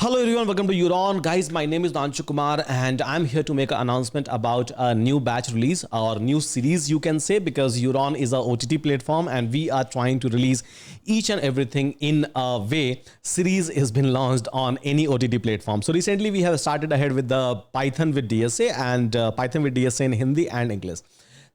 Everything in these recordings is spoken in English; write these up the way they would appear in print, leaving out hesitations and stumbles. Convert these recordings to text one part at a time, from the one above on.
Hello everyone, welcome to Euron. Guys, my name is Nanshu Kumar and I'm here to make an announcement about a new batch release or new series you can say, because Euron is a OTT platform and we are trying to release each and everything in a way series has been launched on any OTT platform. So recently we have started ahead with the Python with DSA and Python with DSA in Hindi and English.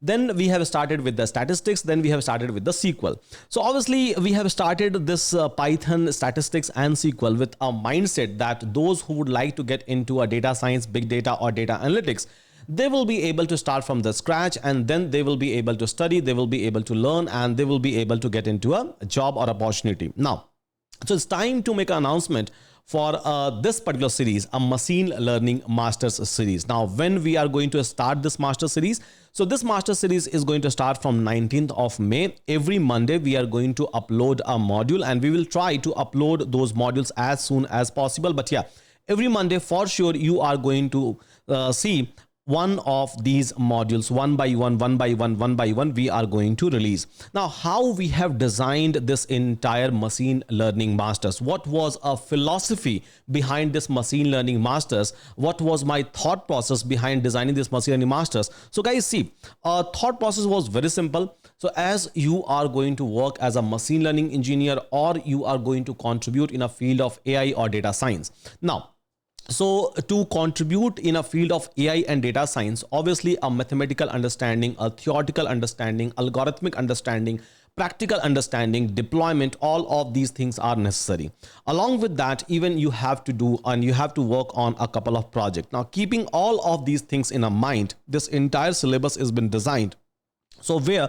Then we have started with the statistics. Then we have started with the SQL. So obviously we have started this Python statistics and SQL with a mindset that those who would like to get into a data science, big data or data analytics, they will be able to start from the scratch, and then they will be able to study, they will be able to learn, and they will be able to get into a job or opportunity. Now, so it's time to make an announcement for this particular series, a machine learning masters series. Now, when we are going to start this master series, so this master series is going to start from 19th of May. Every Monday, we are going to upload a module, and we will try to upload those modules as soon as possible. But yeah, every Monday for sure, you are going to see one of these modules one by one we are going to release. Now, how we have designed this entire machine learning masters, what was a philosophy behind this machine learning masters, what was my thought process behind designing this machine learning masters. So guys, see, our thought process was very simple. So as you are going to work as a machine learning engineer, or you are going to contribute in a field of AI or data science. Now, so to contribute in a field of AI and data science, obviously a mathematical understanding, a theoretical understanding, algorithmic understanding, practical understanding, deployment, all of these things are necessary. Along with that, even you have to do and you have to work on a couple of projects. Now, keeping all of these things in mind, this entire syllabus has been designed. So where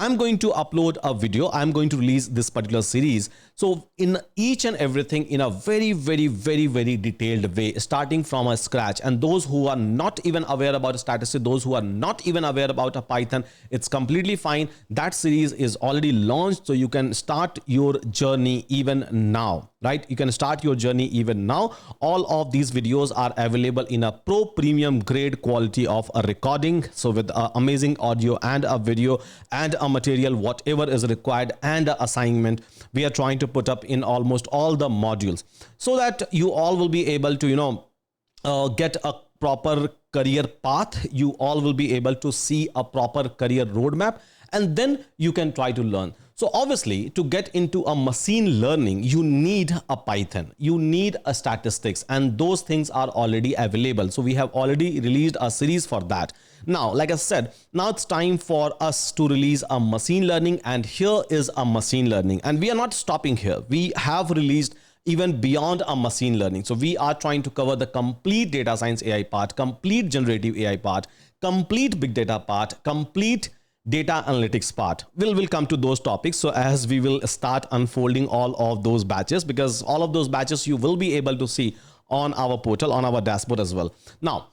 I'm going to upload a video, I'm going to release this particular series. So in each and everything in a very detailed way, starting from a scratch. And those who are not even aware about statistics, those who are not even aware about a Python, it's completely fine. That series is already launched. So you can start your journey even now, right? You can start your journey even now. All of these videos are available in a pro premium grade quality of a recording. So with amazing audio and a video and a material, whatever is required, and a assignment we are trying to put up in almost all the modules, so that you all will be able to get a proper career path. You all will be able to see a proper career roadmap, and then you can try to learn. So obviously, to get into a machine learning, you need a Python, you need a statistics, and those things are already available. So we have already released a series for that. Now, like I said, now it's time for us to release a machine learning, and here is a machine learning. And we are not stopping here. We have released even beyond a machine learning. So we are trying to cover the complete data science AI part, complete generative AI part, complete big data part, complete data analytics part. We'll come to those topics. So as we will start unfolding all of those batches, because all of those batches you will be able to see on our portal, on our dashboard as well. Now,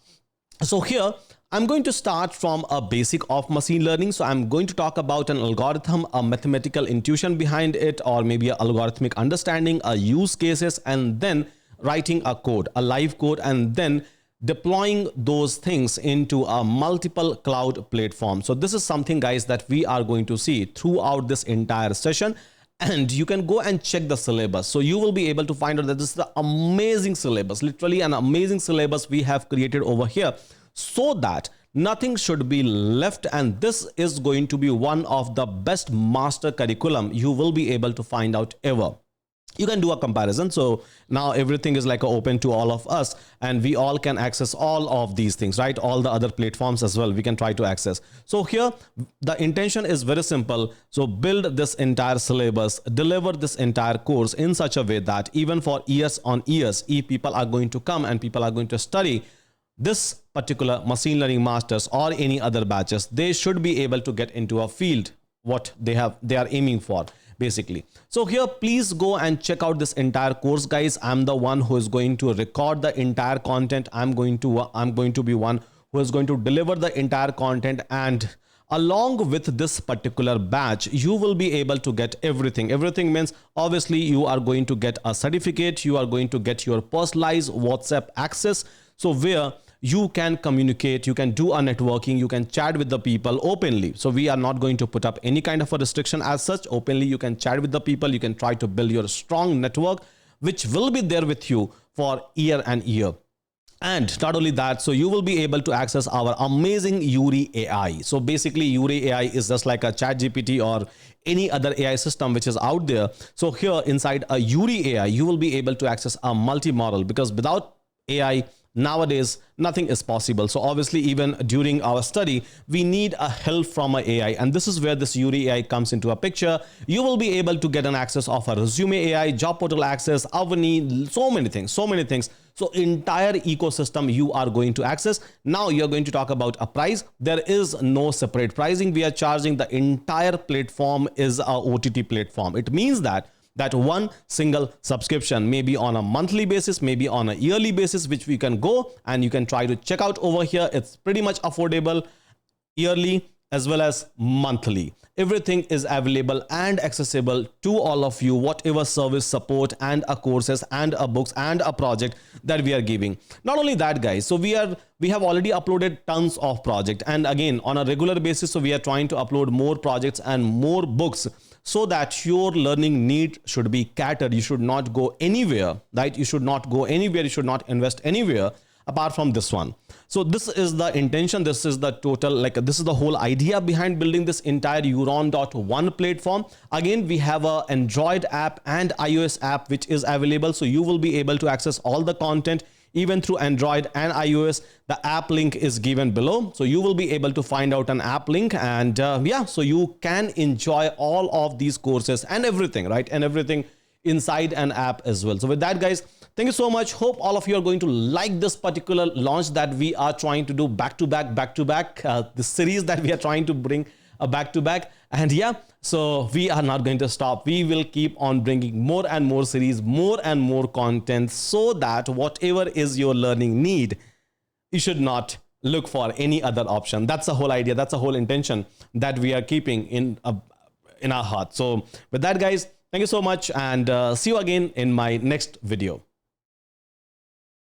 so here I'm going to start from a basic of machine learning. So I'm going to talk about an algorithm, a mathematical intuition behind it, or maybe a algorithmic understanding, a use cases, and then writing a code, a live code, and then deploying those things into a multiple cloud platform. So this is something, guys, that we are going to see throughout this entire session. And you can go and check the syllabus. So you will be able to find out that this is the amazing syllabus, literally an amazing syllabus we have created over here, so that nothing should be left. And this is going to be one of the best master curriculum you will be able to find out ever. You can do a comparison. So now everything is like open to all of us, and we all can access all of these things, right? All the other platforms as well, we can try to access. So here the intention is very simple. So build this entire syllabus, deliver this entire course in such a way that even for years on years, if people are going to come and people are going to study this particular machine learning masters or any other batches, they should be able to get into a field what they are aiming for, basically. So here, please go and check out this entire course, guys. I'm the one who is going to record the entire content. I'm going to be one who is going to deliver the entire content, and along with this particular batch, you will be able to get everything. Everything means obviously you are going to get a certificate, you are going to get your personalized WhatsApp access, so where you can communicate, you can do a networking, you can chat with the people openly. So we are not going to put up any kind of a restriction as such. Openly you can chat with the people, you can try to build your strong network which will be there with you for year and year. And not only that, so you will be able to access our amazing Euri AI. So basically, Euri AI is just like a chat GPT or any other AI system which is out there. So here inside a Euri AI, you will be able to access a multi-model, because without AI nowadays nothing is possible. So obviously, even during our study, we need a help from a AI, and this is where this Euri AI comes into a picture. You will be able to get an access of a resume AI, job portal access, Avani, so many things. So entire ecosystem you are going to access. Now you're going to talk about a price. There is no separate pricing. We are charging the entire platform is a OTT platform. It means that one single subscription, maybe on a monthly basis, maybe on a yearly basis, which we can go and you can try to check out over here. It's pretty much affordable, yearly as well as monthly. Everything is available and accessible to all of you, whatever service, support, and a courses and a books and a project that we are giving. Not only that, guys, so we have already uploaded tons of projects, and again on a regular basis, so we are trying to upload more projects and more books, so that your learning need should be catered. You should not go anywhere, right? You should not go anywhere. You should not invest anywhere apart from this one. So this is the intention. This is the total, this is the whole idea behind building this entire Euron.one platform. Again, we have a Android app and iOS app which is available. So you will be able to access all the content even through Android and iOS. The app link is given below. So you will be able to find out an app link, and yeah, so you can enjoy all of these courses and everything, right? And everything inside an app as well. So with that, guys, thank you so much. Hope all of you are going to like this particular launch that we are trying to do back to back, the series that we are trying to bring back to back. And yeah, so we are not going to stop. We will keep on bringing more and more series, more and more content, so that whatever is your learning need, you should not look for any other option. That's the whole idea. That's the whole intention that we are keeping in our heart. So with that, guys, thank you so much, and see you again in my next video.